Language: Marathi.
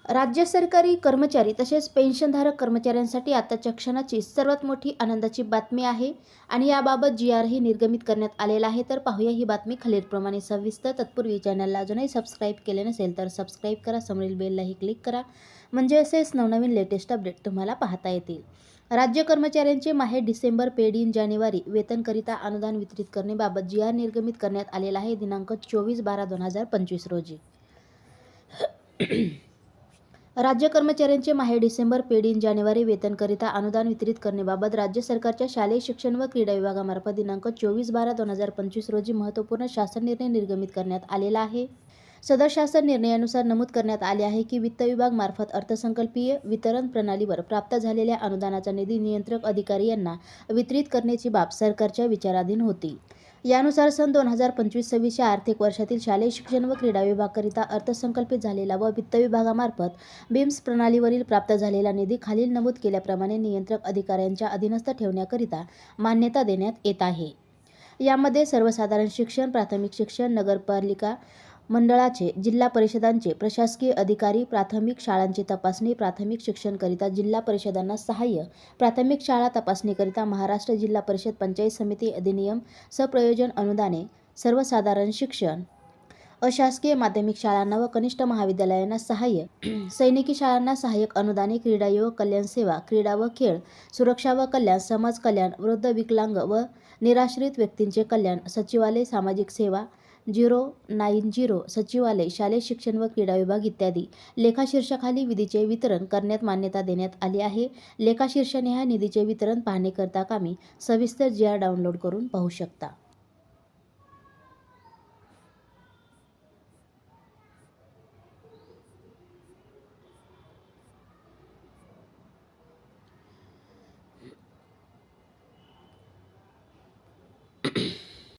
राज्य सरकारी कर्मचारी तसेच पेन्शनधारक कर्मचाऱ्यांसाठी आताच्या क्षणाची सर्वात मोठी आनंदाची बातमी आहे आणि याबाबत ही निर्गमित करण्यात आलेला आहे. तर पाहूया ही बातमी खालीलप्रमाणे सविस्तर. तत्पूर्वी चॅनलला अजूनही सबस्क्राईब केले नसेल तर सबस्क्राईब करा, समोरील बेललाही क्लिक करा म्हणजे असेच नवनवीन लेटेस्ट अपडेट तुम्हाला पाहता येतील. राज्य कर्मचाऱ्यांचे माहे डिसेंबर पेड इन जानेवारी वेतनकरिता अनुदान वितरित करण्याबाबत निर्गमित करण्यात आलेला आहे दिनांक 24/12/2025 रोजी. राज्य कर्मचाऱ्यांचे माहे डिसेंबर पेड इन जानेवारी वेतनकरिता अनुदान वितरित करण्याबाबत राज्य सरकारच्या शालेय शिक्षण व क्रीडा विभागामार्फत दिनांक 24/12/2025 रोजी महत्त्वपूर्ण शासन निर्णय निर्गमित करण्यात आलेला आहे. सदर शासन निर्णयानुसार नमूद करण्यात आले आहे की वित्त विभाग मार्फत अर्थसंकल्पीय वितरण प्रणालीवर प्राप्त झालेल्या अनुदानाचा निधी नियंत्रक अधिकारी यांना वितरित करण्याची बाब सरकारच्या विचाराधीन होती. यानुसार सन 2025-26 या आर्थिक वर्षातील शालेय शिक्षण व क्रीडा विभागाकरिता अर्थसंकल्पित झालेला व वित्त विभागामार्फत बीम्स प्रणालीवरील प्राप्त झालेला निधी खालील नमूद केल्याप्रमाणे नियंत्रक अधिकाऱ्यांच्या अधीनस्थ ठेवण्याकरिता मान्यता देण्यात येत आहे. यामध्ये सर्वसाधारण शिक्षण, प्राथमिक शिक्षण, नगरपालिका मंडळाचे, जिल्हा परिषदांचे प्रशासकीय अधिकारी, प्राथमिक शाळांची तपासणी, प्राथमिक शिक्षणकरिता जिल्हा परिषदांना सहाय्य, प्राथमिक शाळा तपासणीकरिता महाराष्ट्र जिल्हा परिषद पंचायत समिती अधिनियम, सप्रयोजन अनुदाने, सर्वसाधारण शिक्षण, अशासकीय माध्यमिक शाळांना व कनिष्ठ महाविद्यालयांना सहाय्य, सैनिकी शाळांना सहाय्यक अनुदाने, क्रीडा, युवक कल्याण सेवा, क्रीडा व खेळ, सुरक्षा व कल्याण, समाज कल्याण, वृद्ध, विकलांग व निराश्रित व्यक्तींचे कल्याण, सचिवालय, सामाजिक सेवा 090 सचिवालय, शालेय शिक्षण व क्रीडा विभाग इत्यादी लेखाशीर्षाखाली निधीचे वितरण करण्यात मान्यता देण्यात आली आहे. लेखाशीर्षाने ह्या निधीचे वितरण पाहण्याकरिता कामी सविस्तर डाउनलोड करून पाहू शकता.